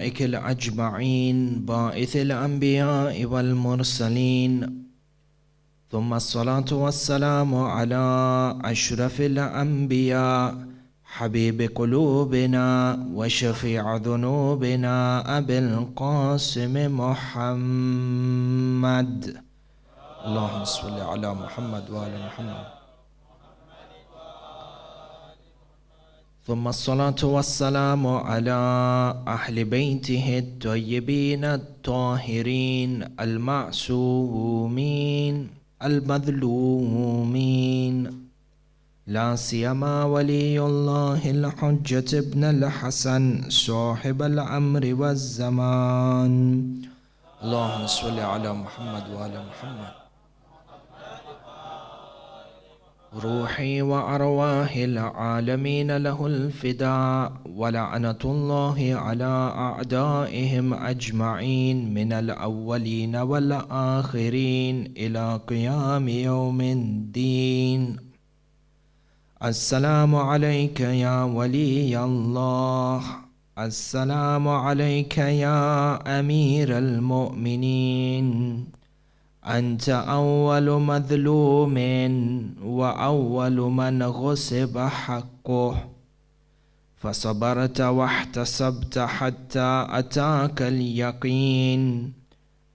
الأجمعين باعث الأنبياء والمرسلين ثم الصلاة والسلام على أشرف الأنبياء حبيب قلوبنا وشفيع ذنوبنا أبي القاسم محمد اللهم صل على محمد وآل محمد ثم الصلاة والسلام على أهل بيته الطيبين الطاهرين المعصومين المظلومين لا سيما ولي الله الحجة ابن الحسن صاحب الأمر والزمان اللهم صل على محمد وآل محمد روحي وأرواح العالمين له الفداء ولعنة الله على أعدائهم أجمعين من الأولين والآخرين إلى قيام يوم الدين السلام عليك يا ولي الله السلام عليك يا أمير المؤمنين أنت أول مظلوم وأول من غصب حقه فصبرت واحتسبت حتى أتاك اليقين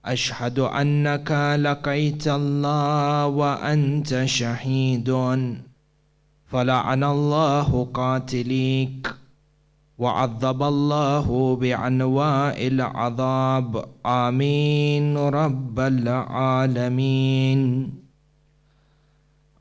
أشهد أنك لقيت الله وأنت شهيد فلعن الله قاتليك وعذب الله بأنواع العذاب آمين رب العالمين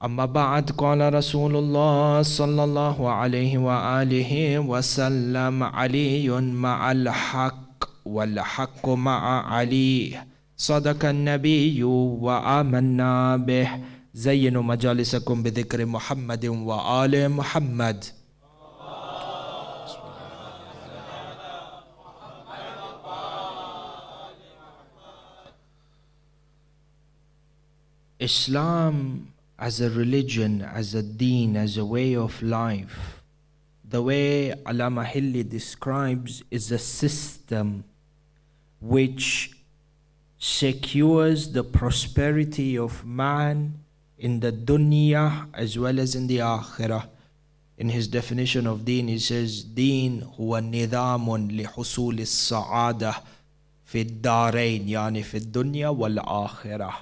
أما بعد قال رسول الله صلى الله عليه وآله وسلم علي مع الحق والحق مع علي صدق النبي وآمنا به زينوا مجالسكم بذكر محمد وآل محمد Islam as a religion, as a deen, as a way of life, the way Allama Hilli describes is a system which secures the prosperity of man in the dunya as well as in the akhirah. In his definition of deen, he says, Deen huwa nidhamun li husul as-sa'adah fi ad-darain, yani fi ad-dunya wal akhirah.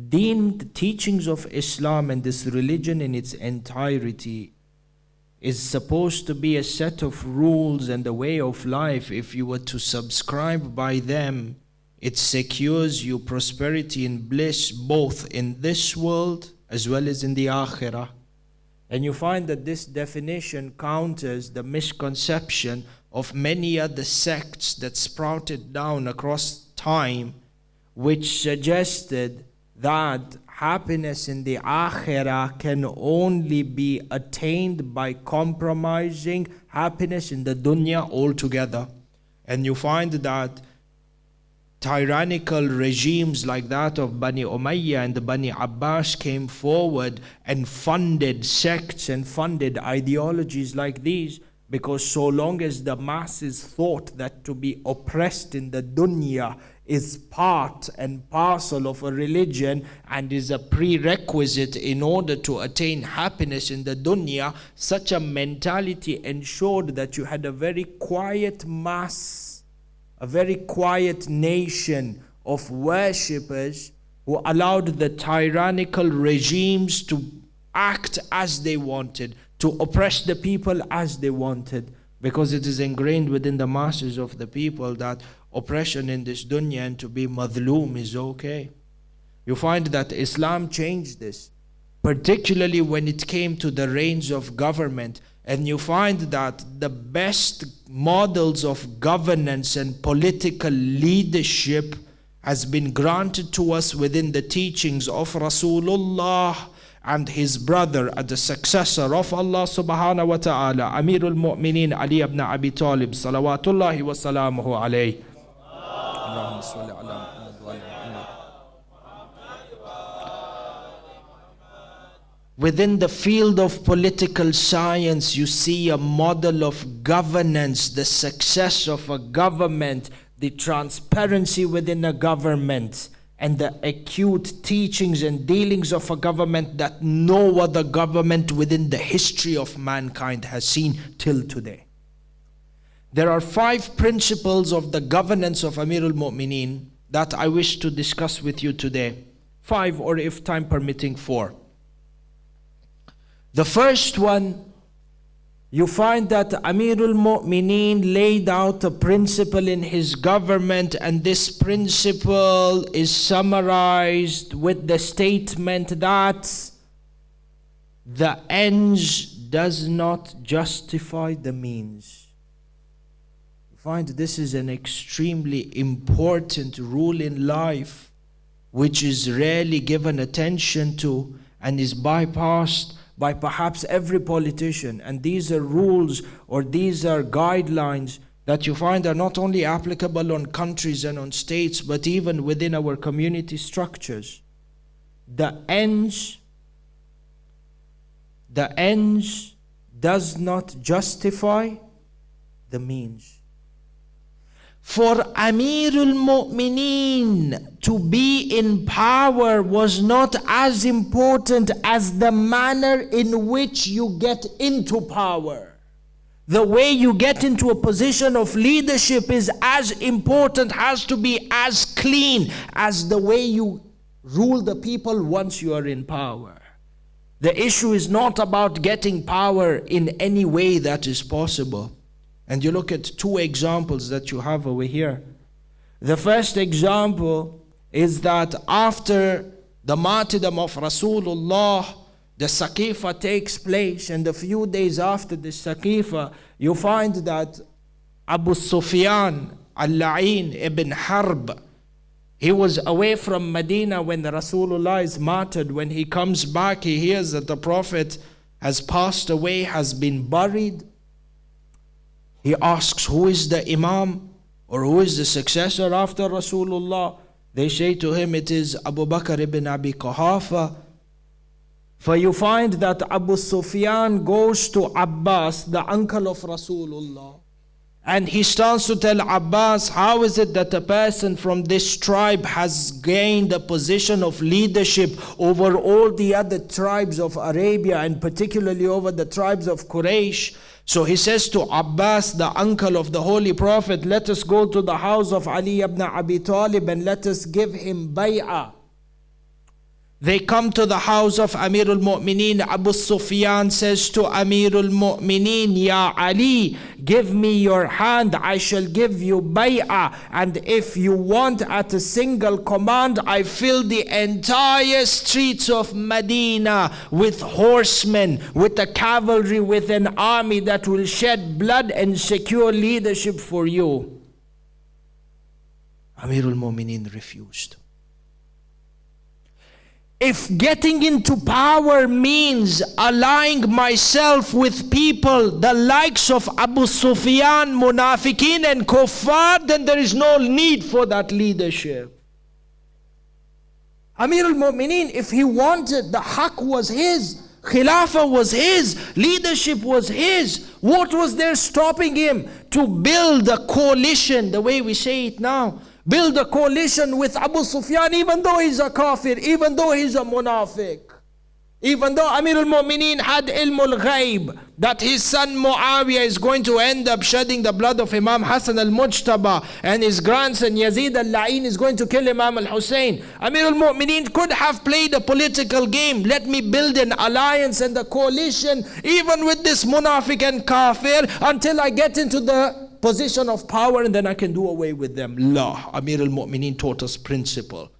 Deen, the teachings of Islam and this religion in its entirety is supposed to be a set of rules and a way of life. If you were to subscribe by them, it secures you prosperity and bliss both in this world as well as in the akhirah. And you find that this definition counters the misconception of many other sects that sprouted down across time, which suggested that happiness in the akhirah can only be attained by compromising happiness in the dunya altogether. And you find that tyrannical regimes like that of Bani Umayyah and the Bani Abbas came forward and funded sects and funded ideologies like these, because so long as the masses thought that to be oppressed in the dunya is part and parcel of a religion and is a prerequisite in order to attain happiness in the dunya, such a mentality ensured that you had a very quiet mass, a very quiet nation of worshippers who allowed the tyrannical regimes to act as they wanted, to oppress the people as they wanted, because it is ingrained within the masses of the people that oppression in this dunya and to be madhloom is okay. You find that Islam changed this, particularly when it came to the reins of government. And you find that the best models of governance and political leadership has been granted to us within the teachings of Rasulullah and his brother and the successor of Allah subhanahu wa ta'ala, Amirul Mu'mineen Ali ibn Abi Talib, salawatullahi wa salamuhu alayhi. Allahumma salli ala Muhammad wa ala Muhammad. Within the field of political science, you see a model of governance, the success of a government, the transparency within a government, and the acute teachings and dealings of a government that no other government within the history of mankind has seen till today. There are 5 principles of the governance of Amirul Mu'mineen that I wish to discuss with you today. 5, or if time permitting, 4. The first one, you find that Amirul Mu'mineen laid out a principle in his government, and this principle is summarized with the statement that the ends does not justify the means. Find this is an extremely important rule in life, which is rarely given attention to and is bypassed by perhaps every politician. And these are rules, or these are guidelines that you find are not only applicable on countries and on states, but even within our community structures. The ends does not justify the means. For Amirul Mu'mineen to be in power was not as important as the manner in which you get into power. The way you get into a position of leadership is as important, has to be as clean as the way you rule the people once you are in power. The issue is not about getting power in any way that is possible. And you look at 2 examples that you have over here. The first example is that after the martyrdom of Rasulullah, the Saqifa takes place, and a few days after the Saqifa, you find that Abu Sufyan al-La'in ibn Harb, he was away from Medina when Rasulullah is martyred. When he comes back, he hears that the Prophet has passed away, has been buried. He asks, who is the Imam, or who is the successor after Rasulullah? They say to him, it is Abu Bakr ibn Abi Quhafa. For you find that Abu Sufyan goes to Abbas, the uncle of Rasulullah, and he starts to tell Abbas, how is it that a person from this tribe has gained a position of leadership over all the other tribes of Arabia, and particularly over the tribes of Quraysh? So he says to Abbas, the uncle of the Holy Prophet, let us go to the house of Ali ibn Abi Talib and let us give him bay'ah. They come to the house of Amirul Mu'mineen. Abu Sufyan says to Amirul Mu'mineen, Ya Ali, give me your hand, I shall give you bay'ah. And if you want, at a single command, I fill the entire streets of Medina with horsemen, with a cavalry, with an army that will shed blood and secure leadership for you. Amirul Mu'mineen refused. If getting into power means allying myself with people the likes of Abu Sufyan, Munafiqeen and Kuffar, then there is no need for that leadership. Amir al-Mu'mineen, if he wanted, the haqq was his, Khilafah was his, leadership was his. What was there stopping him to build a coalition, the way we say it now? Build a coalition with Abu Sufyan, even though he's a kafir, even though he's a munafiq. Even though Amir al-Mu'mineen had ilm al-ghayb, that his son Muawiyah is going to end up shedding the blood of Imam Hassan al-Mujtaba, and his grandson Yazid al-La'in is going to kill Imam al-Hussein. Amir al-Mu'mineen could have played a political game. Let me build an alliance and a coalition, even with this munafiq and kafir, until I get into the position of power, and then I can do away with them. La, Amir al-Mu'mineen taught us principle.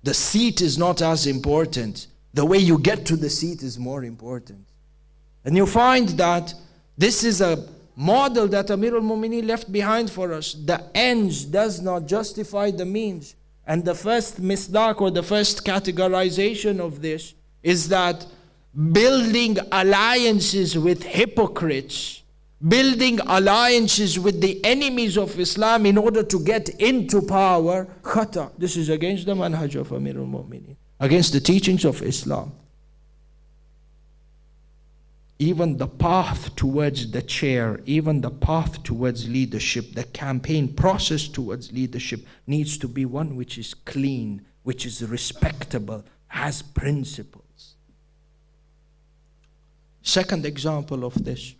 The seat is not as important. The way you get to the seat is more important. And you find that this is a model that Amir al-Mu'mineen left behind for us. The ends does not justify the means. And the first misdaq, or the first categorization of this, is that building alliances with hypocrites, building alliances with the enemies of Islam in order to get into power, khata. This is against the manhaj of Amir al-Mu'mineen, against the teachings of Islam. even the path towards the chair, even the path towards leadership, the campaign process towards leadership needs to be one which is clean, which is respectable, has principles. Second example of this.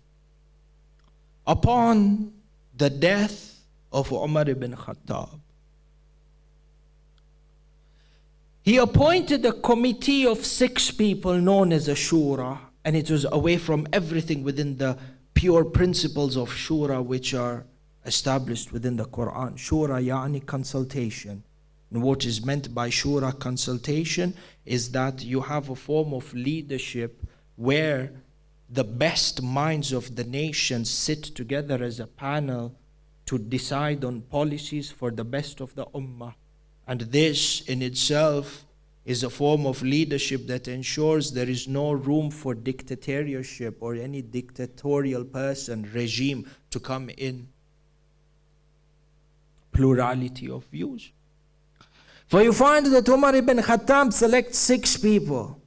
Upon the death of Umar ibn Khattab, he appointed a committee of 6 people known as a shura, and it was away from everything within the pure principles of shura which are established within the Quran. Shura yani consultation. And what is meant by shura consultation is that you have a form of leadership where the best minds of the nation sit together as a panel to decide on policies for the best of the ummah. And this in itself is a form of leadership that ensures there is no room for dictatorship or any dictatorial person, regime to come in. Plurality of views. For you find that Umar ibn Khattab selects 6 people.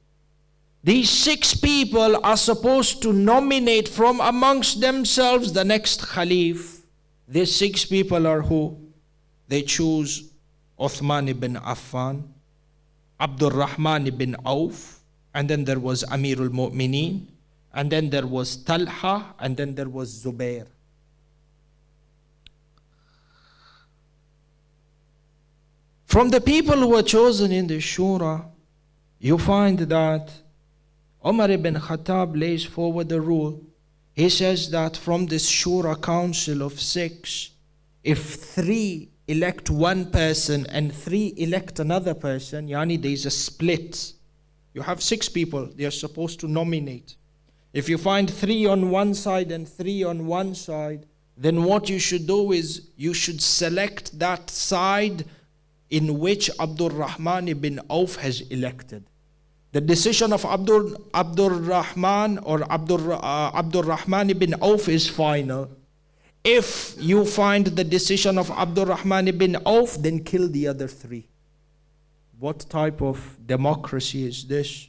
These 6 people are supposed to nominate from amongst themselves the next Khalif. These 6 people are who? They choose Uthman ibn Affan, Abdul Rahman ibn Auf, and then there was Amirul Mu'mineen, and then there was Talha, and then there was Zubair. From the people who were chosen in the Shura, you find that Umar ibn Khattab lays forward the rule. He says that from this Shura council of 6, if 3 elect one person and 3 elect another person, yani there is a split. You have 6 people, they are supposed to nominate. If you find 3 on one side and 3 on one side, then what you should do is you should select that side in which Abdul Rahman ibn Auf has elected. The decision of Abdul Rahman or Abdul Rahman ibn Auf is final. If you find the decision of Abdul Rahman ibn Auf, then kill the other 3. What type of democracy is this?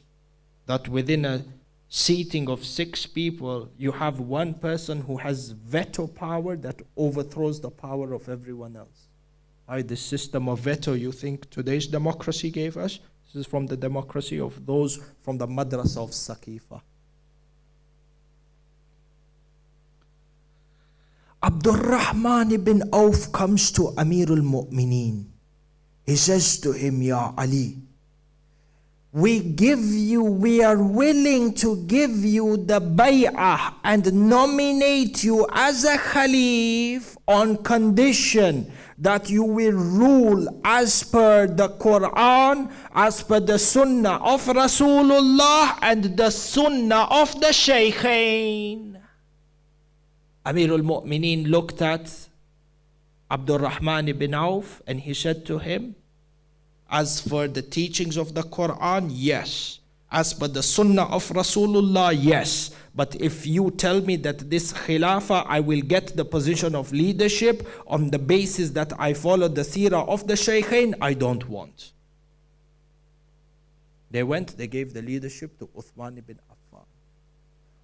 That within a seating of 6 people, you have one person who has veto power that overthrows the power of everyone else. This system of veto you think today's democracy gave us? This is from the democracy of those from the madrasa of Saqifa. Abdul Rahman ibn Auf comes to Amirul Mu'mineen. He says to him, Ya Ali, we are willing to give you the bay'ah and nominate you as a Khalif on condition that you will rule as per the Quran, as per the Sunnah of Rasulullah and the Sunnah of the Shaykhain. Amirul Mu'mineen looked at Abdul Rahman ibn Auf and he said to him, as for the teachings of the Quran, yes. As per the Sunnah of Rasulullah, yes. But if you tell me that this Khilafah, I will get the position of leadership on the basis that I follow the seerah of the Shaykhain, I don't want. They went, they gave the leadership to Uthman ibn Affan.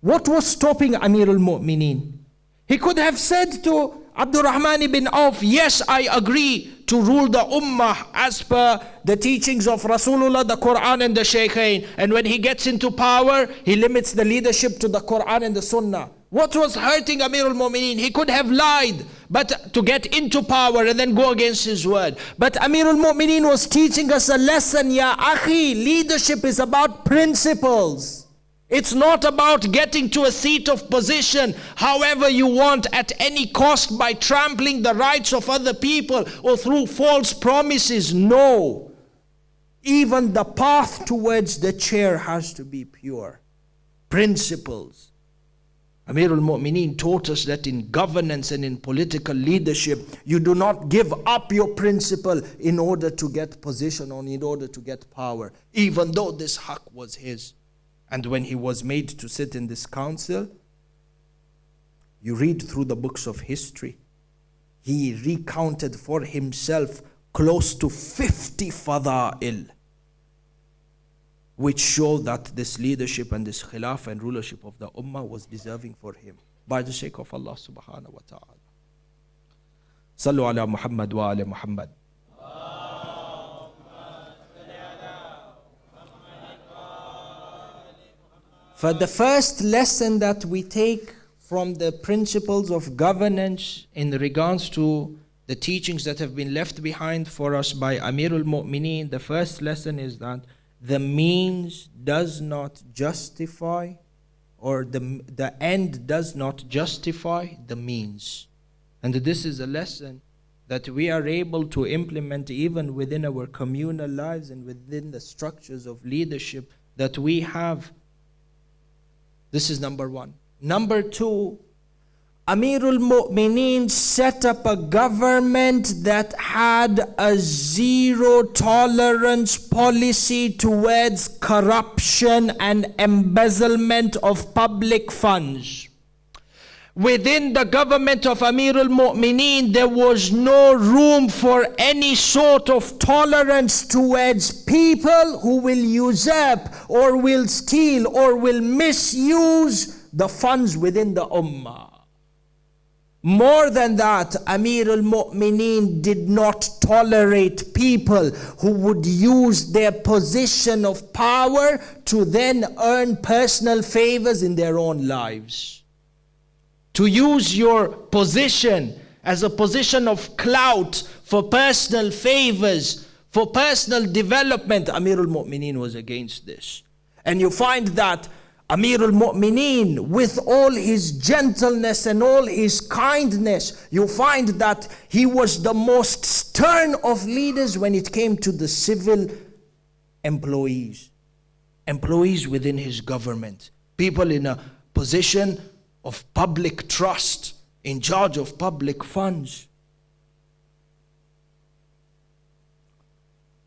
What was stopping Amirul Mu'mineen? He could have said to Abdul Rahman ibn Auf, yes, I agree to rule the Ummah as per the teachings of Rasulullah, the Quran and the Shaykhain. And when he gets into power, he limits the leadership to the Quran and the Sunnah. What was hurting Amirul Mu'mineen? He could have lied, but to get into power and then go against his word. But Amirul Mu'mineen was teaching us a lesson, Ya Akhi, leadership is about principles. It's not about getting to a seat of position however you want at any cost by trampling the rights of other people or through false promises. No. Even the path towards the chair has to be pure. Principles. Amirul Mu'mineen taught us that in governance and in political leadership, you do not give up your principle in order to get position or in order to get power, even though this haqq was his. And when he was made to sit in this council, you read through the books of history, he recounted for himself close to 50 fada'il. which show that this leadership and this khilafah and rulership of the ummah was deserving for him by the sake of Allah subhanahu wa ta'ala. Sallu ala Muhammad wa ala Muhammad. For the first lesson that we take from the principles of governance in regards to the teachings that have been left behind for us by Amirul Mu'mineen, the first lesson is that the means does not justify, or the end does not justify the means. And this is a lesson that we are able to implement even within our communal lives and within the structures of leadership that we have. This is number one. Number two, Amirul Mu'mineen set up a government that had a zero tolerance policy towards corruption and embezzlement of public funds. Within the government of Amirul Mu'mineen, there was no room for any sort of tolerance towards people who will usurp or will steal or will misuse the funds within the ummah. More than that, Amirul Mu'mineen did not tolerate people who would use their position of power to then earn personal favors in their own lives. To use your position as a position of clout for personal favors, for personal development, Amirul Mu'mineen was against this. And you find that Amirul Mu'mineen, with all his gentleness and all his kindness, you find that he was the most stern of leaders when it came to the civil employees within his government, people in a position of public trust, in charge of public funds.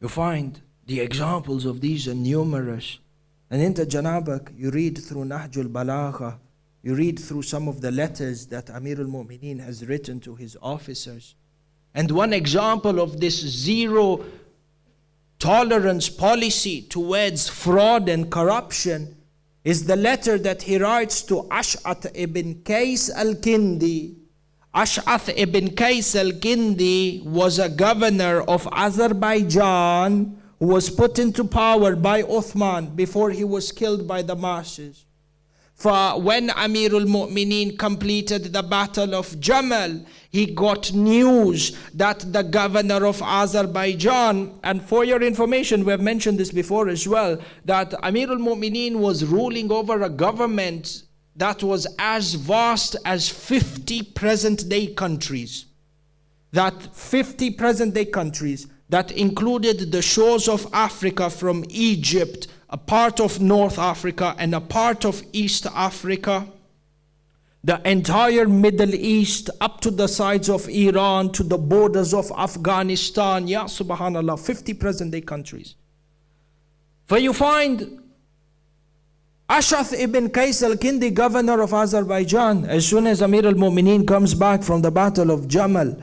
You find the examples of these are numerous. And in the Janabak, you read through Nahjul Balagha, you read through some of the letters that Amirul Mu'mineen has written to his officers. And one example of this zero tolerance policy towards fraud and corruption is the letter that he writes to Ash'ath ibn Qais al-Kindi. Ash'ath ibn Qais al-Kindi was a governor of Azerbaijan who was put into power by Uthman before he was killed by the masses. For when Amirul Mu'mineen completed the battle of Jamal, he got news that the governor of Azerbaijan, and for your information, we have mentioned this before as well, that Amirul Mu'mineen was ruling over a government that was as vast as 50 present-day countries. That 50 present-day countries that included the shores of Africa from Egypt, a part of North Africa and a part of East Africa, the entire Middle East up to the sides of Iran, to the borders of Afghanistan, ya subhanallah, 50 present-day countries. For you find Ash'ath ibn Qais al-Kindi, governor of Azerbaijan, as soon as Amir al-Mu'mineen comes back from the battle of Jamal,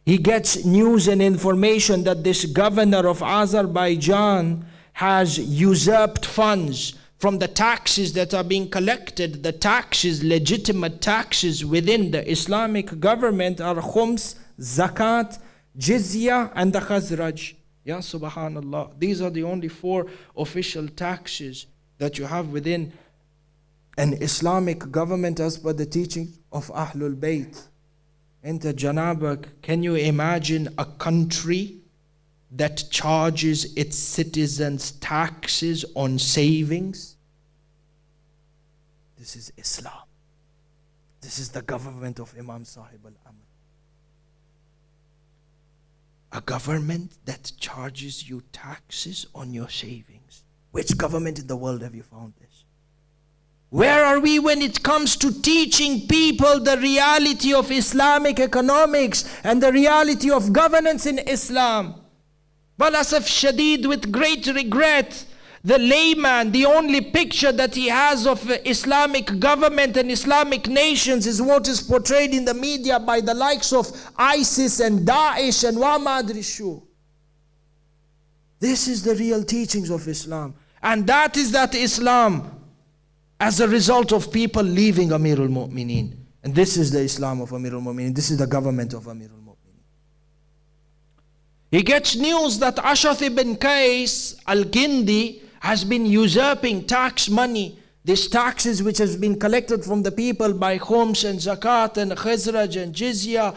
he gets news and information that this governor of Azerbaijan has usurped funds from the taxes that are being collected. The taxes, legitimate taxes within the Islamic government are khums, zakat, jizya and the khazraj. Ya subhanallah. These are the only 4 official taxes that you have within an Islamic government as per the teaching of Ahlul Bayt. Enter Janabak, can you imagine a country that charges its citizens taxes on savings? This is Islam. This is the government of Imam Sahib al-Amr. A government that charges you taxes on your savings. Which government in the world have you found this? Where are we when it comes to teaching people the reality of Islamic economics and the reality of governance in Islam? Balasaf Shadid, with great regret, the layman, the only picture that he has of Islamic government and Islamic nations is what is portrayed in the media by the likes of ISIS and Daesh and Wa Madri Shu. This is the real teachings of Islam. And that is that Islam as a result of people leaving Amirul Mu'mineen. And this is the Islam of Amirul Mu'mineen. This is the government of Amirul Mu'mineen. He gets news that Ashath ibn Qais al-Kindi has been usurping tax money. These taxes which has been collected from the people by khums and zakat and khizraj and jizya.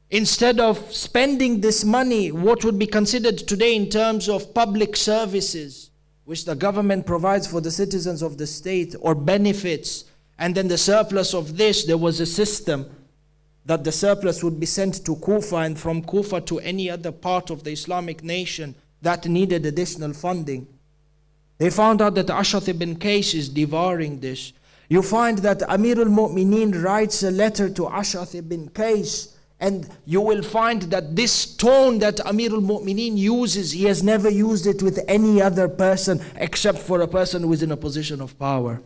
Instead of spending this money, what would be considered today in terms of public services, which the government provides for the citizens of the state, or benefits, and then the surplus of this, there was a system that the surplus would be sent to Kufa, and from Kufa to any other part of the Islamic nation that needed additional funding. They found out that Ashath ibn Qais is devouring this. You find that Amirul Mu'mineen writes a letter to Ashath ibn Qais, and you will find that this tone that Amirul Mu'mineen uses, he has never used it with any other person except for a person who is in a position of power.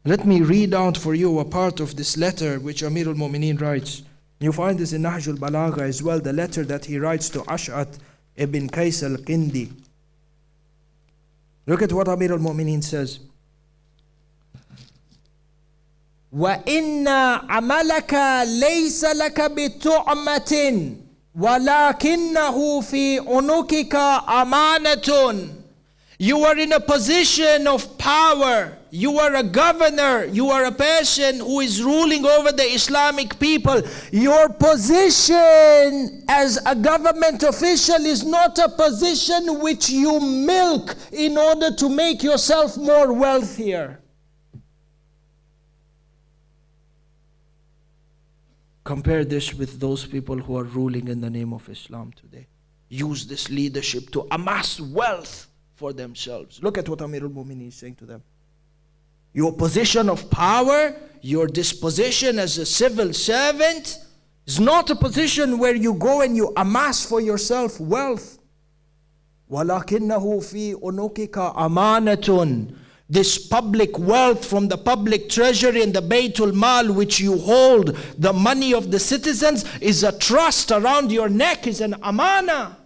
Let me read out for you a part of this letter which Amirul Mu'mineen writes. You find this in Nahjul Balagha as well, the letter that he writes to Ash'at ibn Qais al-Kindi. Look at what Amirul Mu'mineen says. وَإِنَّ عَمَلَكَ لَيْسَ لَكَ بِتُعْمَةٍ وَلَكِنَّهُ فِي عُنُقِكَ أَمَانَةٌ. You are in a position of power. You are a governor. You are a person who is ruling over the Islamic people. Your position as a government official is not a position which you milk in order to make yourself more wealthier. Compare this with those people who are ruling in the name of Islam today. Use this leadership to amass wealth for themselves. Look at what Amirul Mu'mineen is saying to them. Your position of power, your disposition as a civil servant is not a position where you go and you amass for yourself wealth. وَلَكِنَّهُ فِي أُنُقِكَ أَمَانَةٌ. This public wealth from the public treasury and the Baytul Mal which you hold, the money of the citizens, is a trust around your neck, is an amana.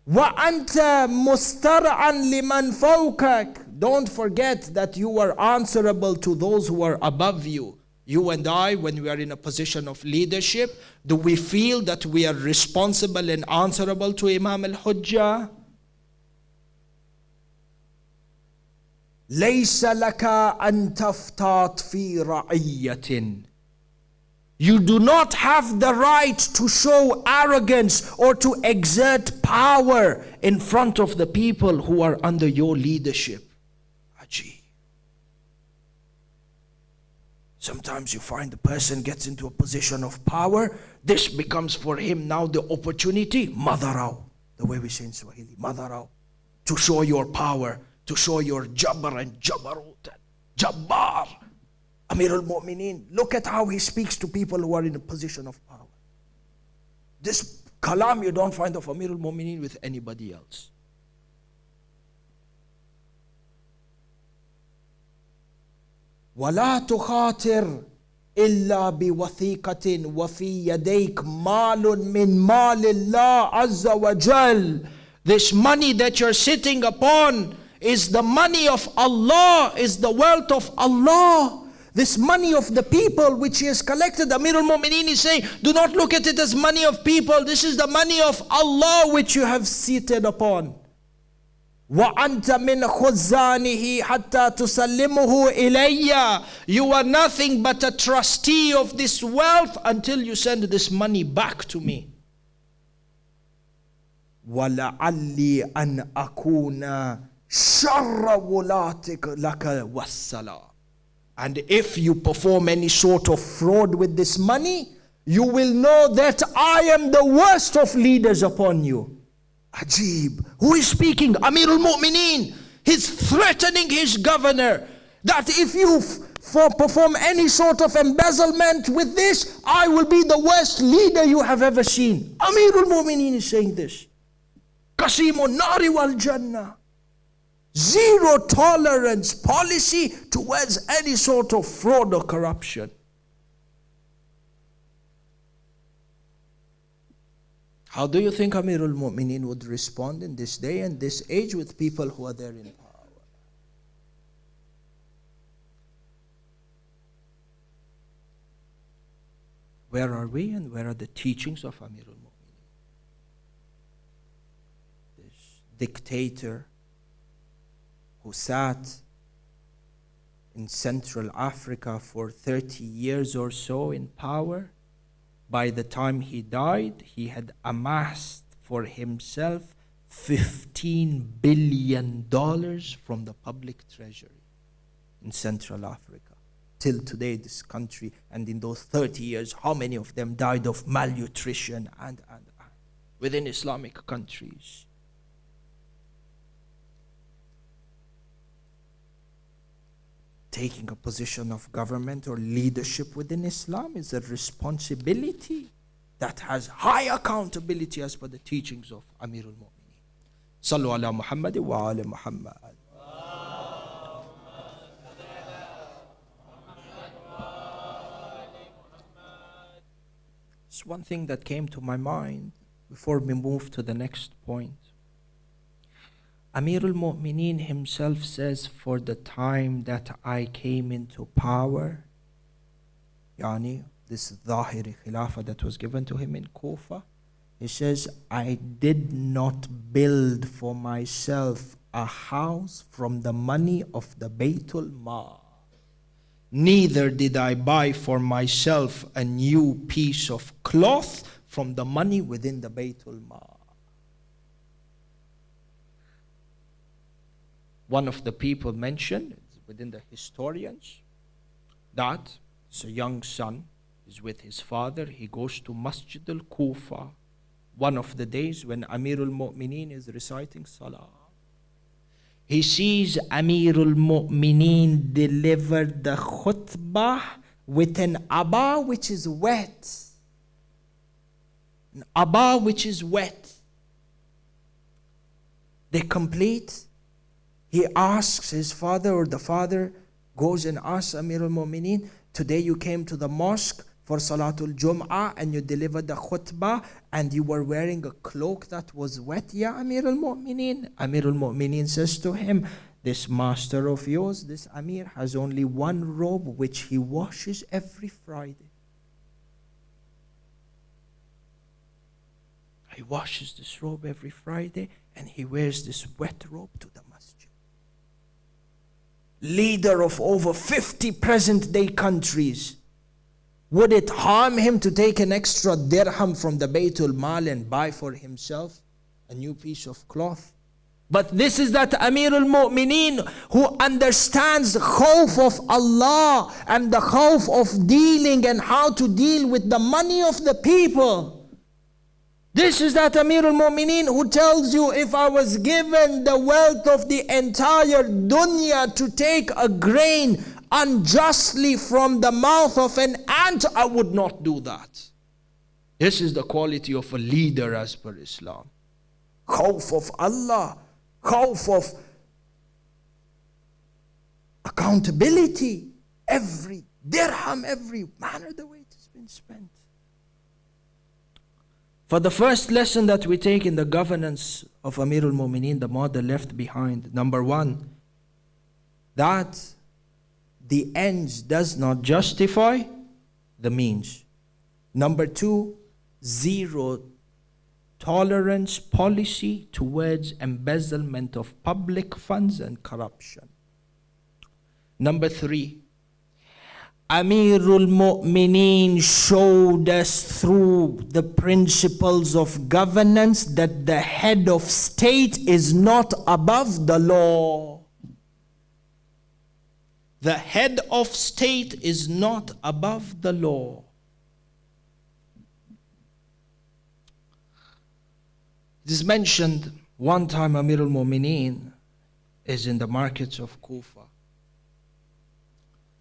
وَأَنْتَ مُسْتَرْعًا لِمَنْ فَوْقَكَ. Don't forget that you are answerable to those who are above you. You and I, when we are in a position of leadership, do we feel that we are responsible and answerable to Imam al-Hujjah? لَيْسَ لَكَ أَن تَفْتَاطْ فِي رَعِيَّةٍ. You do not have the right to show arrogance or to exert power in front of the people who are under your leadership. Ajee. Sometimes you find the person gets into a position of power. This becomes for him now the opportunity, madharau, the way we say in Swahili, madharau, to show your power, to show your jabbar and jabarut, jabbar. Amirul Mu'mineen, look at how he speaks to people who are in a position of power. This kalam you don't find of Amirul Mu'mineen with anybody else. وَلَا تُخَاطِرْ إِلَّا بِوَثِيقَةٍ وَفِي يَدَيْكَ مَالٌ مِّن مَالِ اللَّهِ عَزَّ وَجَلَّ. This money that you're sitting upon is the money of Allah, is the wealth of Allah. This money of the people which he has collected, Amirul Mu'mineen is saying, do not look at it as money of people. This is the money of Allah which you have seated upon. وَأَنْتَ مِنْ خُزَّانِهِ حَتَّى تُسَلِّمُهُ إِلَيَّ. You are nothing but a trustee of this wealth until you send this money back to me. وَلَعَلِّي أَنْ أَكُونَ شَرَّ وُلَاتِكَ لَكَ وَالسَّلَامُ. And if you perform any sort of fraud with this money, you will know that I am the worst of leaders upon you. Ajib. Who is speaking? Amirul Mu'mineen. He's threatening his governor that if you perform any sort of embezzlement with this, I will be the worst leader you have ever seen. Amirul Mu'mineen is saying this. Qasimun nari wal jannah. Zero tolerance policy towards any sort of fraud or corruption. How do you think Amirul Mu'mineen would respond in this day and this age with people who are there in power? Where are we and where are the teachings of Amirul Mu'mineen? This dictator who sat in Central Africa for 30 years or so in power. By the time he died, he had amassed for himself $15 billion from the public treasury in Central Africa. Till today, this country, and in those 30 years, how many of them died of malnutrition and within Islamic countries? Taking a position of government or leadership within Islam is a responsibility that has high accountability as per the teachings of Amirul Mu'mineen. Sallu ala Muhammad wa ala Muhammad. It's one thing that came to my mind before we move to the next point. Amirul Mu'mineen himself says, for the time that I came into power, yani this Zahiri Khilafah that was given to him in Kufa, he says, I did not build for myself a house from the money of the Baytul Mal. Neither did I buy for myself a new piece of cloth from the money within the Baytul Mal. One of the people mentioned within the historians that it's a young son, is with his father. He goes to Masjid al-Kufa one of the days when Amirul Mu'mineen is reciting Salah. He sees Amirul Mu'mineen deliver the khutbah with an abba which is wet. An abba which is wet. They complete. He asks his father, or the father goes and asks Amirul Mu'mineen, today you came to the mosque for Salatul Jum'ah and you delivered the khutbah and you were wearing a cloak that was wet, ya Amirul Mu'mineen? Amirul Mu'mineen says to him, this master of yours, this Amir, has only one robe which he washes every Friday. He washes this robe every Friday and he wears this wet robe to the masjid. Leader of over 50 present-day countries. Would it harm him to take an extra dirham from the Baytul Mal and buy for himself a new piece of cloth? But this is that Amirul Mu'mineen who understands the khawf of Allah and the khawf of dealing and how to deal with the money of the people. This is that Amirul Mu'mineen who tells you, if I was given the wealth of the entire dunya to take a grain unjustly from the mouth of an ant, I would not do that. This is the quality of a leader as per Islam. Khawf of Allah, khawf of accountability. Every dirham, every manner, the way it has been spent. For the first lesson that we take in the governance of Amirul Mu'mineen, the model left behind, number one, that the ends does not justify the means. Number two, zero tolerance policy towards embezzlement of public funds and corruption. Number three, Amirul Mu'mineen showed us through the principles of governance that the head of state is not above the law. The head of state is not above the law. It is mentioned one time Amirul Mu'mineen is in the markets of Kufa.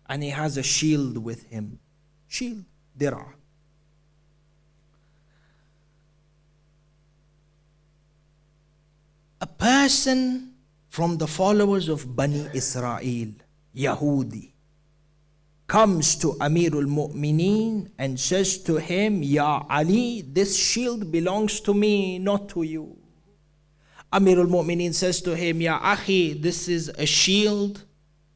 And he has a shield with him. Shield, dir'a. A person from the followers of Bani Israel, Yahudi, comes to Amirul Mu'mineen and says to him, Ya Ali, this shield belongs to me, not to you. Amirul Mu'mineen says to him, Ya Akhi, this is a shield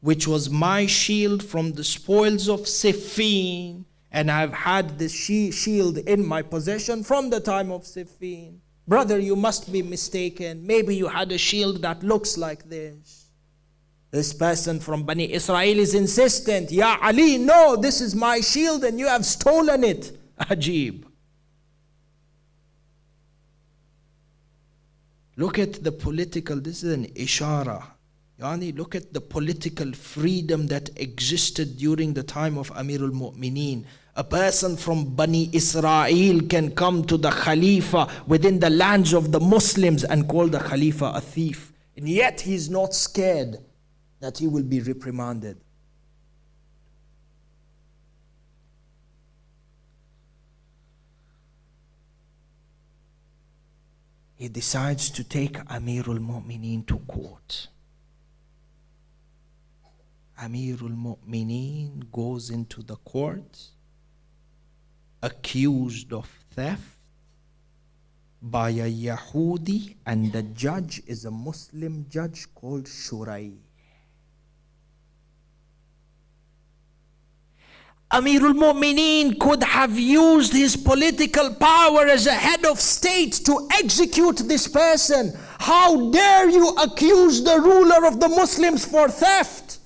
which was my shield from the spoils of Siffin, and I've had this shield in my possession from the time of Siffin. Brother, you must be mistaken. Maybe you had a shield that looks like this. This person from Bani Israel is insistent. Ya Ali, no, this is my shield and you have stolen it. Ajib. Look at the political, this is an ishara. Yani, look at the political freedom that existed during the time of Amirul Mu'mineen. A person from Bani Israel can come to the Khalifa within the lands of the Muslims and call the Khalifa a thief. And yet he's not scared that he will be reprimanded. He decides to take Amirul Mu'mineen to court. Amirul Mu'mineen goes into the court accused of theft by a Yahudi, and the judge is a Muslim judge called Shurai. Amirul Mu'mineen could have used his political power as a head of state to execute this person. How dare you accuse the ruler of the Muslims for theft?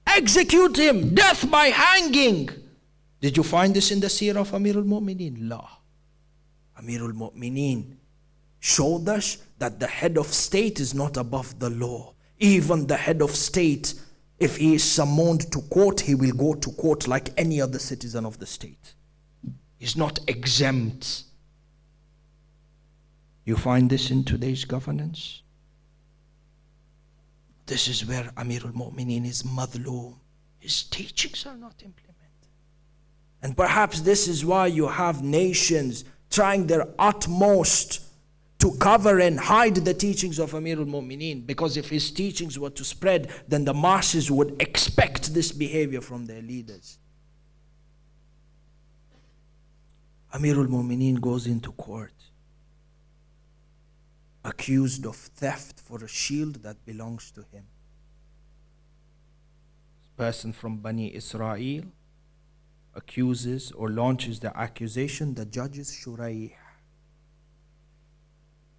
Execute him, death by hanging. Did you find this in the seerah of Amirul Mu'mineen? La. Amirul Mu'mineen showed us that the head of state is not above the law. Even the head of state, if he is summoned to court, he will go to court like any other citizen of the state. He's not exempt. You find this in today's governance? This is where Amirul Mu'mineen is madloom. His teachings are not implemented. And perhaps this is why you have nations trying their utmost to cover and hide the teachings of Amirul Mu'mineen. Because if his teachings were to spread, then the masses would expect this behavior from their leaders. Amirul Mu'mineen goes into court, accused of theft for a shield that belongs to him. This person from Bani Israel accuses or launches the accusation. The judge is Shurai.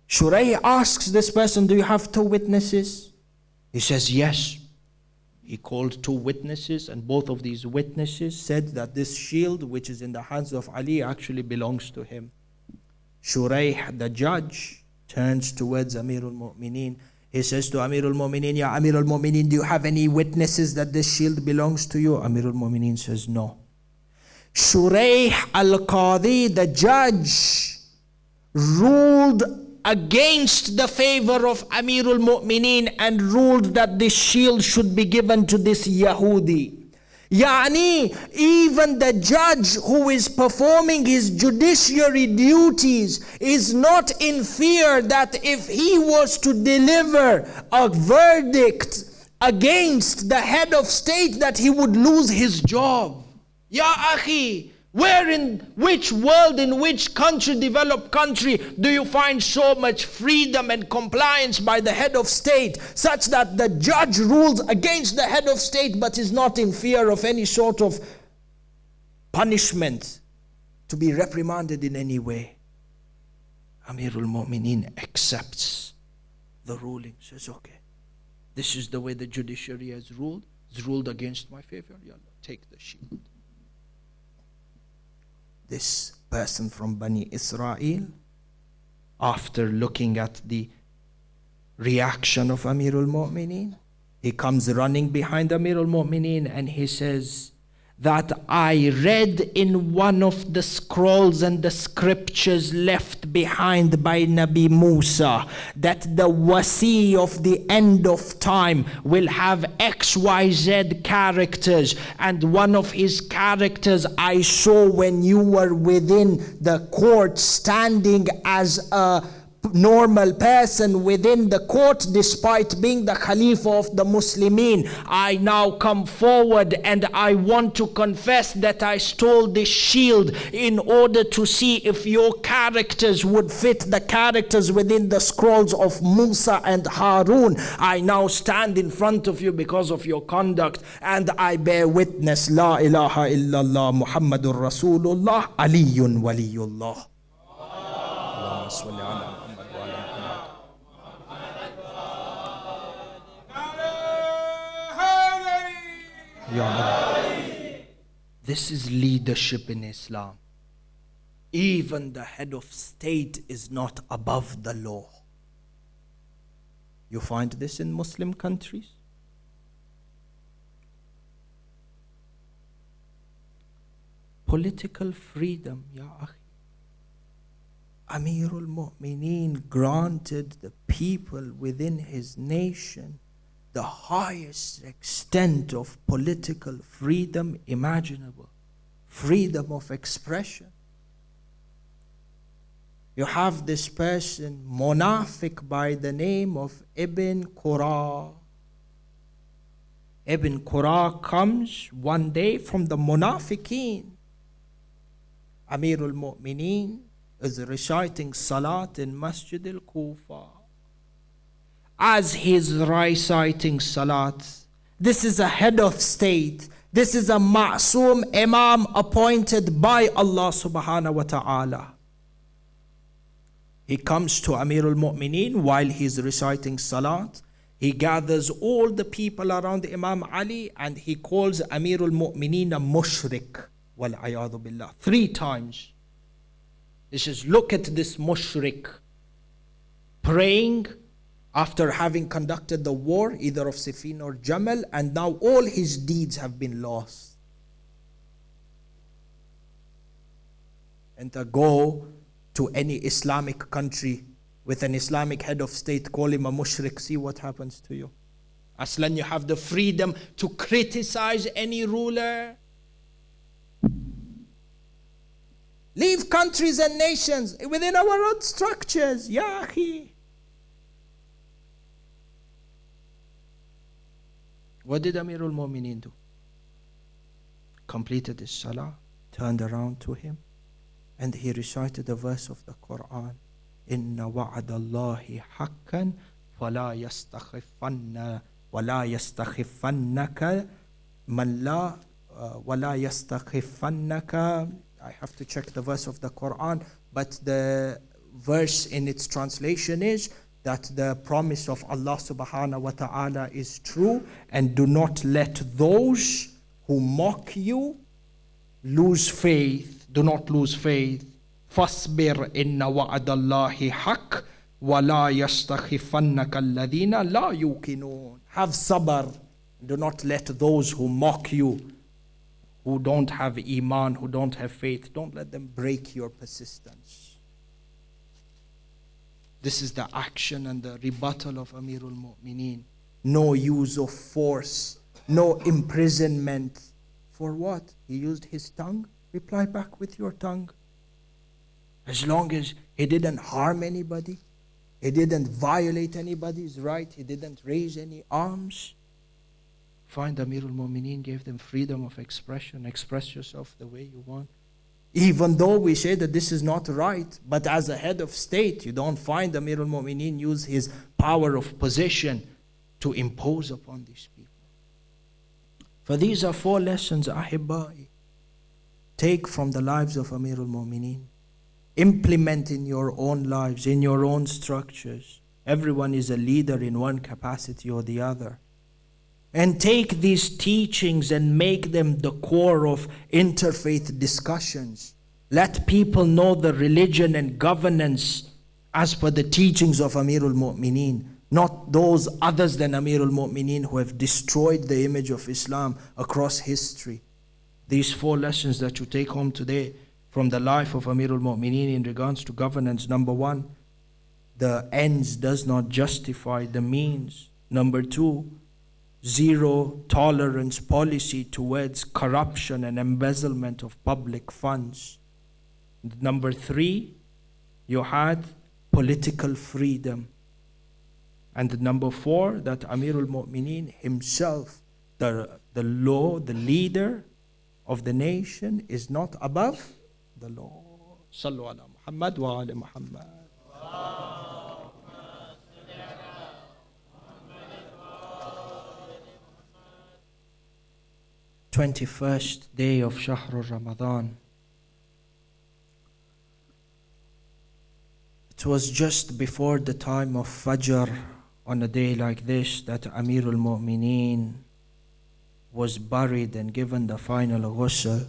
Shurai asks this person, do you have two witnesses? He says, yes. He called two witnesses, and both of these witnesses said that this shield, which is in the hands of Ali, actually belongs to him. Shurai, the judge, turns towards Amirul Mu'mineen. He says to Amirul Mu'mineen, Ya Amirul Mu'mineen, do you have any witnesses that this shield belongs to you? Amirul Mu'mineen says, no. Shuraih al-Qadi, the judge, ruled against the favor of Amirul Mu'mineen and ruled that this shield should be given to this Yahudi. Yani, even the judge who is performing his judiciary duties is not in fear that if he was to deliver a verdict against the head of state that he would lose his job. Ya Akhi, where in which world, in which country, developed country, do you find so much freedom and compliance by the head of state, such that the judge rules against the head of state but is not in fear of any sort of punishment, to be reprimanded in any way? Amirul Mu'mineen accepts the ruling, says, okay, this is the way the judiciary has ruled. It's ruled against my favor. Yalla, take the shield. This person from Bani Israel, after looking at the reaction of Amirul Mu'mineen, he comes running behind Amirul Mu'mineen and he says that I read in one of the scrolls and the scriptures left behind by Nabi Musa that the wasi of the end of time will have XYZ characters, and one of his characters I saw when you were within the court standing as a normal person within the court despite being the Khalifa of the Muslimin. I now come forward and I want to confess that I stole this shield in order to see if your characters would fit the characters within the scrolls of Musa and Harun. I now stand in front of you because of your conduct, and I bear witness, La ilaha illallah Muhammadur Rasulullah Aliyun Waliyullah. Allahumma salli ala Muhammad wa ala Muhammad. This is leadership in Islam. Even the head of state is not above the law. You find this in Muslim countries? Political freedom, ya akhi. Amirul Mu'mineen granted the people within his nation the highest extent of political freedom imaginable. Freedom of expression. You have this person, Munafiq by the name of Ibn Qura. Ibn Qura comes one day from the Munafiqeen. Amirul Mu'mineen is reciting Salat in Masjid al-Kufa. As he's reciting Salat, this is a head of state. This is a ma'soom imam appointed by Allah subhanahu wa ta'ala. He comes to Amirul Mu'mineen while he's reciting Salat. He gathers all the people around Imam Ali and he calls Amirul Mu'mineen a mushrik. Wal-ayadu billah. 3 times. He says, look at this mushrik praying after having conducted the war, either of Siffin or Jamal, and now all his deeds have been lost. And to go to any Islamic country with an Islamic head of state, call him a mushrik, see what happens to you. Aslan, you have the freedom to criticize any ruler. Leave countries and nations within our own structures. Ya akhi. What did Amirul Mu'mineen do? Completed his salah, turned around to him, and he recited a verse of the Quran. Inna wa'adallahi haqqan fala yastakhifanna wala yastakhifannaka man la wala yastakhifannaka. I have to check the verse of the Quran, but the verse in its translation is that the promise of Allah subhanahu wa ta'ala is true, and do not let those who mock you lose faith. Do not lose faith. فَاصْبِرْ إِنَّ وَعْدَ اللَّهِ حَقٌّ وَلَا يَسْتَخِفَنَّكَ الَّذِينَ لَا يُوقِنُونَ. Have sabr. Do not let those who mock you, who don't have iman, who don't have faith, don't let them break your persistence. This is the action and the rebuttal of Amirul Mu'mineen. No use of force, no imprisonment. For what? He used his tongue. Reply back with your tongue. As long as he didn't harm anybody, he didn't violate anybody's right, he didn't raise any arms. Find Amirul Mu'mineen gave them freedom of expression. Express yourself the way you want. Even though we say that this is not right, but as a head of state, you don't find Amirul Mu'mineen use his power of position to impose upon these people. For these are 4 lessons, Ahibbai. Take from the lives of Amirul Mu'mineen. Implement in your own lives, in your own structures. Everyone is a leader in one capacity or the other. And take these teachings and make them the core of interfaith discussions. Let people know the religion and governance as per the teachings of Amirul Mu'mineen, not those others than Amirul Mu'mineen who have destroyed the image of Islam across history. These 4 lessons that you take home today from the life of Amirul Mu'mineen in regards to governance. Number 1, the ends does not justify the means. Number 2, zero tolerance policy towards corruption and embezzlement of public funds. Number 3, you had political freedom. And number 4, that Amirul Mu'mineen himself, the law, the leader of the nation, is not above the law. Sallu ala Muhammad wa ala Muhammad. 21st day of Shahr Ramadan. It was just before the time of Fajr on a day like this that Amirul Mu'mineen was buried and given the final ghusl.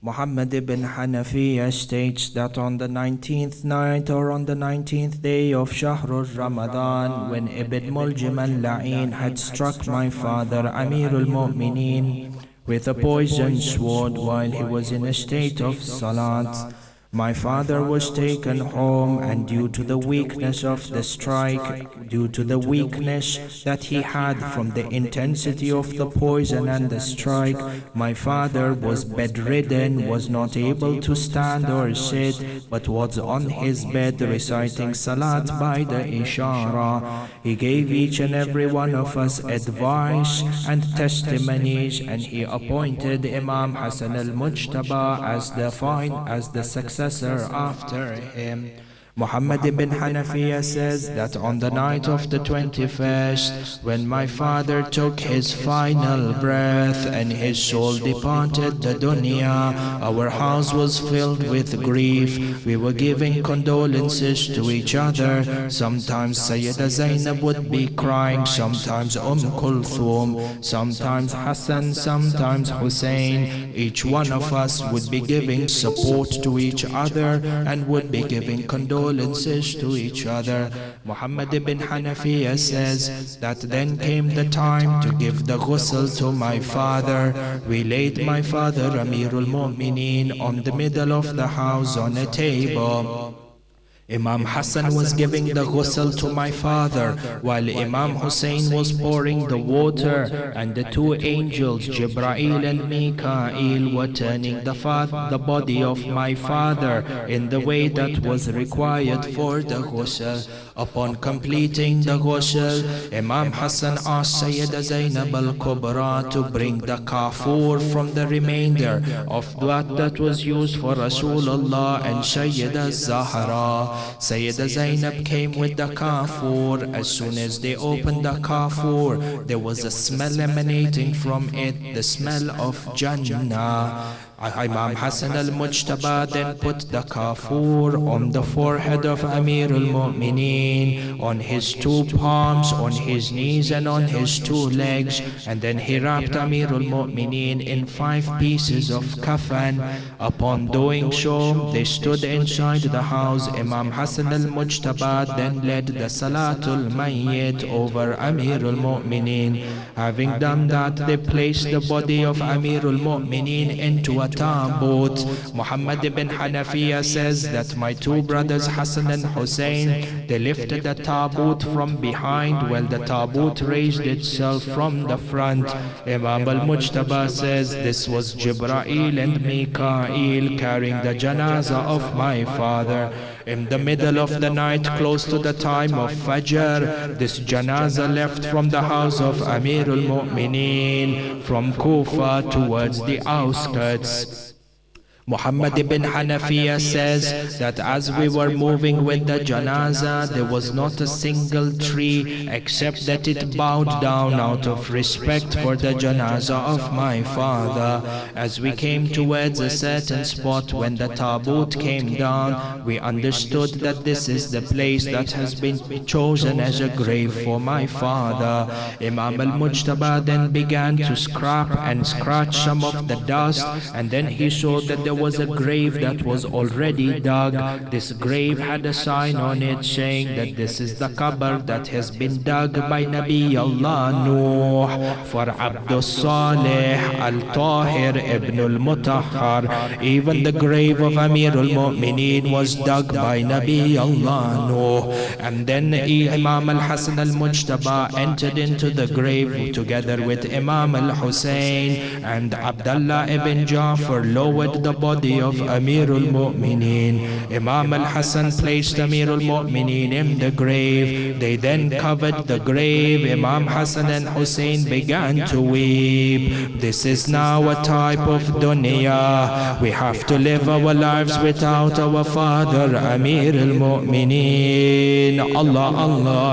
Muhammad ibn Hanafiya states that on the 19th night or on the 19th day of Shahr Ramadan, when Ibn Muljim al-La'in had struck my father Amirul Mu'mineen with a poisoned sword while he was in a state of salat, my father was taken home, and due to the weakness of the strike, due to the weakness that he had from the intensity of the poison and the strike, my father was bedridden, was not able to stand or sit, but was on his bed reciting salat by the ishara. He gave each and every one of us advice and testimonies, and he appointed Imam Hassan al-Mujtaba as the successor after him. Muhammad ibn Hanafiya says that on the night of the 21st, when my father took his final breath and his soul departed the dunya, our house was filled with grief. We were giving condolences to each other. Sometimes Sayyida Zainab would be crying, sometimes Kulthum, sometimes Hassan, sometimes Hussein. Each one of us would be giving support to each other and would be giving condolences to each other. Muhammad ibn Hanafiya says that then came the time to give the ghusl to my father. We laid my father Amirul Mu'mineen on the middle of the house on a table. Imam Hassan was giving the ghusl to my father, while Imam Hussein was pouring the water, and the two angels, Jibreel and Mikael, were turning the body of my father in the way that was required for the ghusl. Upon completing the ghusl, Imam Hassan asked Sayyida Zainab al-Kubra to bring the kafur from the remainder of that was used for Rasulullah and Sayyida Zahra. Sayyida Zainab came with the kafur. As soon as they opened the kafur, there was a smell emanating from it, the smell of Jannah. Imam Hassan al-Mujtaba then put the kafur on the forehead of Amirul Mu'mineen, on his two palms, on his knees and on his two legs, and then he wrapped Amirul Mu'mineen in 5 pieces of kafan. Upon doing so, they stood inside the house. Imam Hassan al-Mujtaba then led the Salatul Mayyit over Amirul Mu'mineen. Having done that, they placed the body of Amirul Mu'mineen into a tabut. Muhammad ibn Hanafiya says that my two brothers Hassan and Hussein, they lifted the tabut from behind while the tabut raised itself from the front. Imam al-Mujtaba says this was Jibreel and Mikael carrying the janazah of my father. In the middle of the night, close to the time of Fajr, this janazah left from the house of Amirul Mu'mineen from Kufa towards the outskirts. Muhammad ibn Hanafiya says that as we were moving with the janazah, there was not a single tree except that it bowed down out of respect for the janazah of my father. As we came towards a certain spot, when the tabut came down, we understood that this is the place that has been chosen as a grave for my father. Imam al-Mujtaba then began to scrape and scratch some of the dust, and then he saw that there was a grave that was already dug. This grave had a sign on it saying that this is the qabr that has been dug by Nabi Allah Nuh for Abdul Salih al-Tahir ibn al-Mutahhar. Even the grave of Amirul Mu'mineen was dug by Nabi Allah Nuh. And then Imam al-Hasan al-Mujtaba entered into the grave together with Imam al-Hussein, and Abdullah ibn Ja'far lowered the body of Amirul Mu'mineen. Imam al-Hassan placed Amirul Mu'mineen in the grave. They then covered the grave. Imam Hassan and Hussein began to weep. This is now a type of dunya. We have to live our lives without our father Amirul Mu'mineen. Allah, Allah,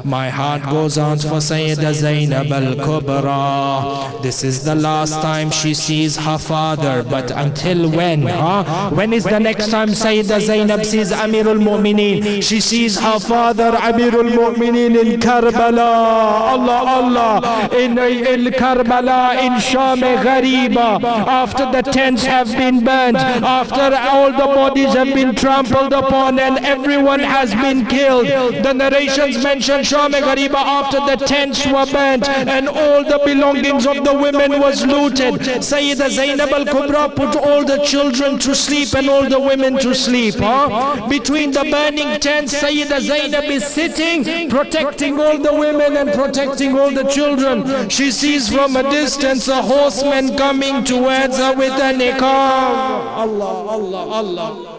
my heart goes out for Sayyidah Zainab al-Kubra. This is the last time she sees her father, but until when? When is the next time Sayyidah Zainab sees Amirul Mu'mineen? She sees her father Amirul Mu'mineen in Karbala. Allah, Allah, in Karbala, in Sham Ghariba. After the tents have been burnt, after all the bodies have been trampled upon and everyone has been killed. The narrations mention Sham Ghariba after the tents were burnt and all the belongings of the women was looted. Sayyidah Zainab al-Kubra put all the children to sleep and all the women to sleep. Between the burning tents, Sayyidah Zainab is sitting, protecting all the women and protecting all the children. She sees from a distance a horseman coming towards her with a niqab. Allah, Allah, Allah.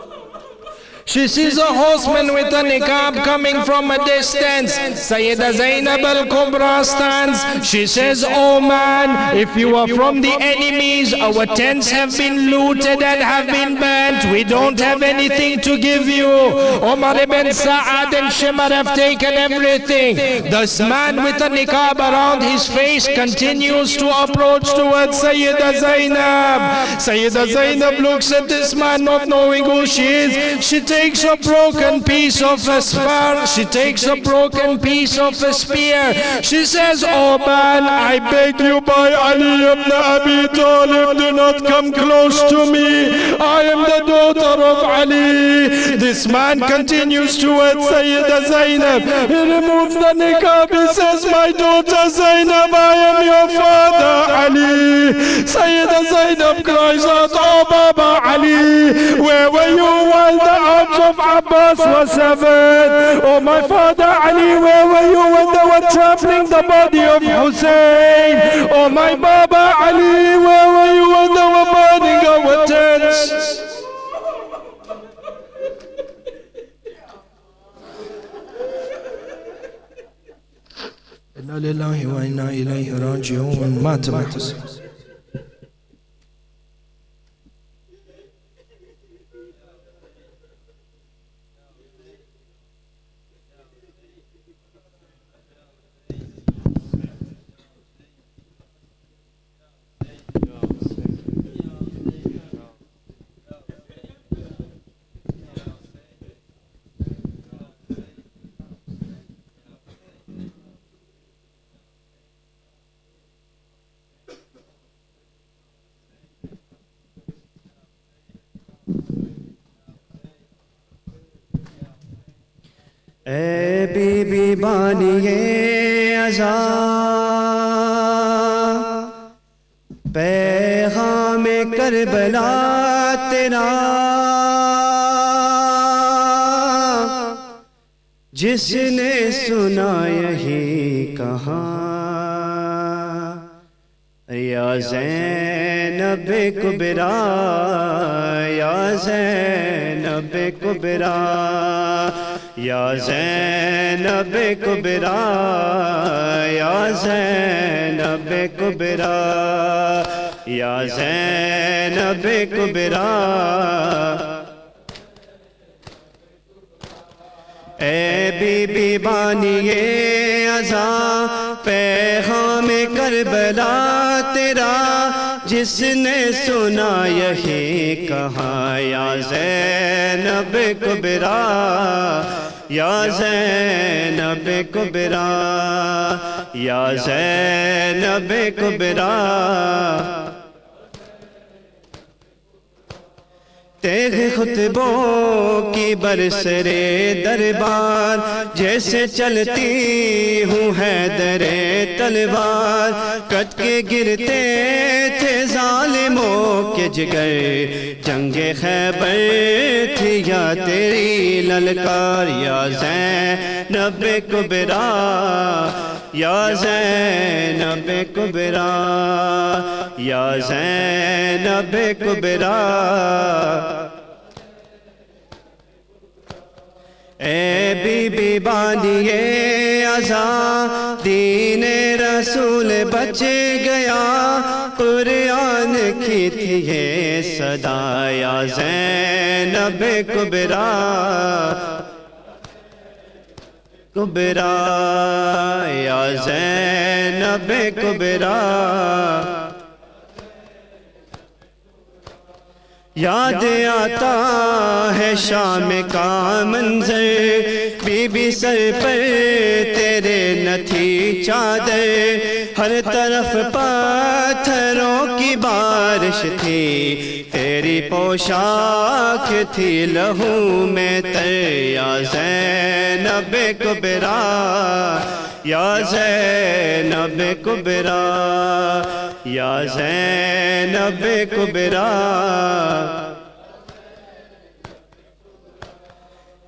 She sees a horseman with a niqab coming from a distance. Sayyidah Zainab al-Kubra stands. She says, oh man, if you are from the enemies, our tents have been looted and have been burnt. We don't have anything to give you. Umar ibn Sa'ad and Shimar have taken everything. This man with a niqab around his face continues to approach towards Sayyidah Zainab. Sayyidah Zainab looks at this man not knowing who she is. She takes a broken piece of a spear. She takes a broken piece of a spear. She says, oh man, I beg you by Ali ibn Abi Talib, do not come close to me. I am the daughter of Ali. This man continues towards Sayyidah Zainab. He removes the niqab. He says, my daughter Zainab, I am your father Ali. Sayyidah Zainab cries out, oh Baba Ali, where were you while the arms of Abbas was severed? Oh my father Ali, where were you when they were trampling the body of Hussein? Oh my Baba Ali, where were you when they were burning our tents? Inna lillahi wa inna ilayhi raji'un. Mathematics. ए बीबी बानिए अज़ा पैगाम Karbala तेरा जिसने सुना यही कहा या ज़ैनब कुबरा या ज़ैनब कुबरा या ज़ैनब कुबरा या ज़ैनब कुबरा या ज़ैनब कुबरा ए बीबी बानिए अज़ा पैगाम करबला तेरा जिसने सुना यही कहा या ज़ैनब कुबरा या ज़ैनब कुबरा या ज़ैनब कुबरा तेरे खुतबों की बरसरे दरबार जैसे चलती हूँ हैदरे तलवार कट के गिरते थे जालिमों के जिगर जंगे खैबर थी या तेरी ललकार या ज़ैनब कुबरा या ज़ैनब कुबरा, या ज़ैनब कुबरा। ए बीबी बानिए अज़ा दीन रसूल बच गया, कुरान की थी ये सदा, या ज़ैनब कुबरा, कुबरा, या ज़ैनब कुबरा। याद आता है शाम का मंजर, बीबी सर पर तेरे न थी चादर, हर तरफ पत्थरों की बारिश थी, तेरी पोशाक थी लहू में तर, या ज़ैनब कुबरा, या ज़ैनब कुबरा, या ज़ैनब कुबरा।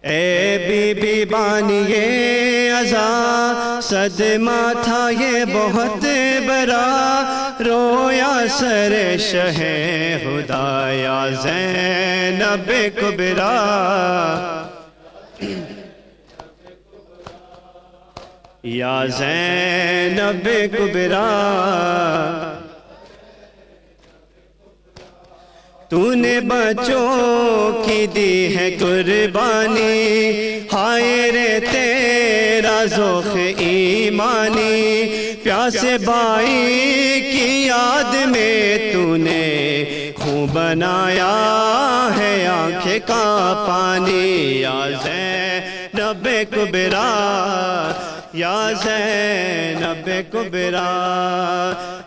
ए बीबी बानिए अज़ा सदमा था ये बहुत बड़ा, रोया सर शहे खुदा, या ज़ैनब कुबरा, या ज़ैनब कुबरा। तूने बच्चों की दी है कुर्बानी, हाय रे तेरा ज़ोख़ ईमानी, प्यासे भाई की याद में तूने खूब बनाया है आँखें का पानी, या ज़ैनब कुबरा, या ज़ैनब कुबरा,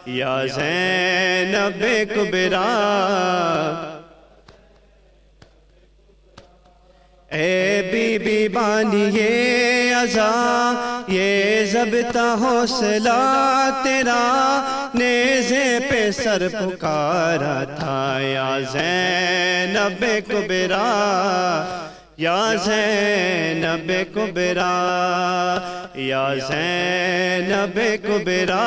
या ज़ैनब कुबरा। ए बीबी बानिए अज़ा ये ज़ब्ता हौसला तेरा, नेज़े पे सर पुकारा था, या ज़ैनब कुबरा, या ज़ैनब कुबरा, या ज़ैनब कुबरा।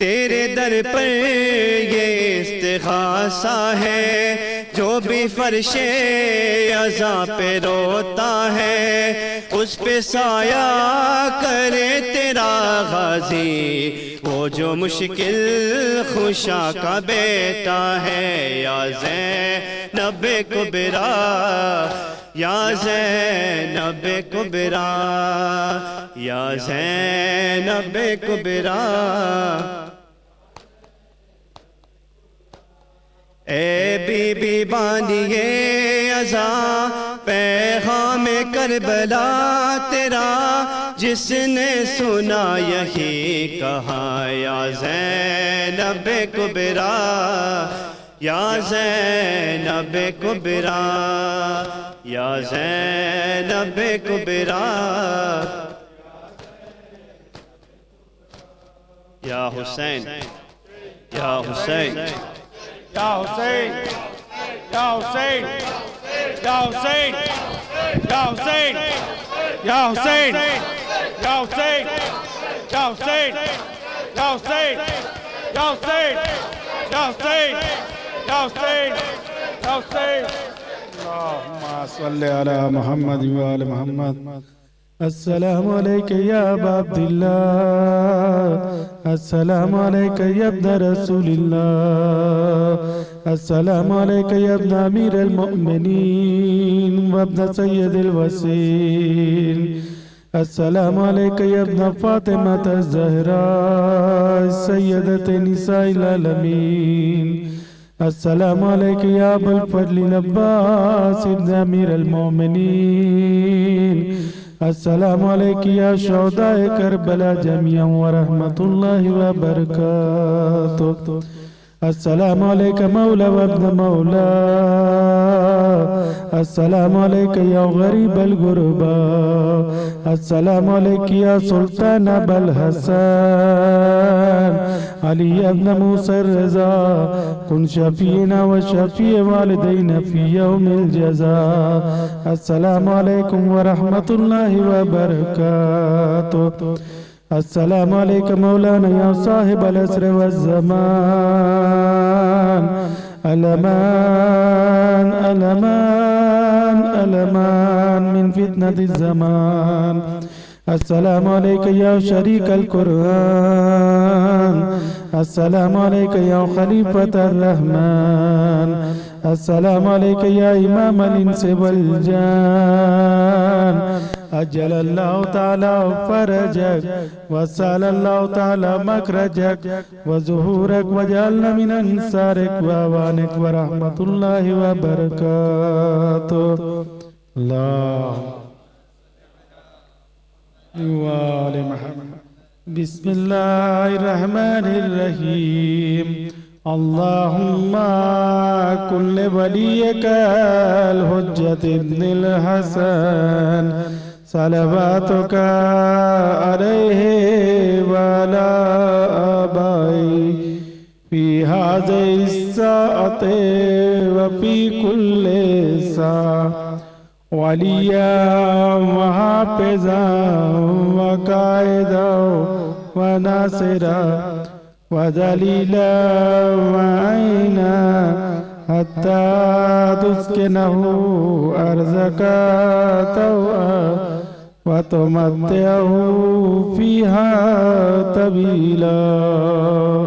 तेरे दर पर ये इस्तिग़ासा है, जो भी फर्शे अज़ा पे रोता है, उस पे साया करे तेरा गाज़ी, वो जो मुश्किल खुशा का बेटा है, या ज़ैनब कुबरा, या ज़ैनब कुबरा, या ज़ैनब कुबरा। ए बीबी बानिए अज़ा पैगाम करबला तेरा, जिसने सुना यही कहा, या ज़ैनब कुबरा, या ज़ैनब कुबरा, या ज़ैनब कुबरा। या हुसैन, या हुसैन, या हुसैन, या हुसैन, या हुसैन, या हुसैन, या हुसैन, या हुसैन, या हुसैन, या हुसैन, या हुसैन, या हुसैन, या हुसैन, या हुसैन। अल्लाहुम्मा सल्लि अला मुहम्मद व आले मुहम्मद। अस्सलामु अलैका या अबा अब्दिल्लाह, अस्सलामु अलैका या इब्न रसूलिल्लाह, अस्सलामु अलैका या इब्न अमीरुल मोमिनीन व इब्न सय्यदिल वसील, अस्सलामु अलैका या इब्न फातिमा अज़-ज़हरा सय्यदत निसाइल आलमीन, अस्सलामु अलैका या अबुल फज़ल अब्बास इब्न अमीरुल मोमिनीन, अस्सलामु अलैका या शुहदाए करबला जमीअन व रहमतुल्लाहि व बरकातुहू। السلام عليك مولى وابن مولى السلام عليك يا غريب الغرباء السلام عليك يا سلطان أبا الحسن علي بن موسى الرضا كن شفينا وشفيع والدينا في يوم الجزاء السلام عليكم ورحمة الله وبركاته السلام عليك مولانا يا صاحب الأسر والزمان الأمان الأمان الأمان من فتنة الزمان السلام عليك يا شريك القرآن السلام عليك يا خليفة الرحمن السلام عليك يا إمام الإنس والجان أجل الله تعالى فرجك وسال الله تعالى مخرجك وظهورك وجعلنا من أنصارك وأعوانك ورحمة الله وبركاته الله وآل محمد بسم الله الرحمن الرحيم اللهم كل وليك الحجة ابن الحسن صلواتك عليه وعلى آبائه في هذه الساعة وفي كل ساعة وليا وحافظا وقائدا وناصرا ودليلا وعينا حتى تسكنه أرزك توأ وتمتعه فيها طويلا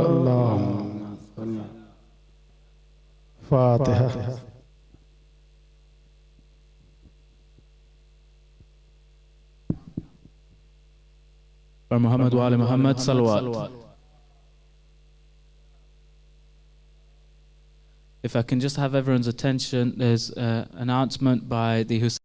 اللهم صل فاتحة For Muhammad wa Ali Muhammad, salawat. If I can just have everyone's attention, there's an announcement by the Hussein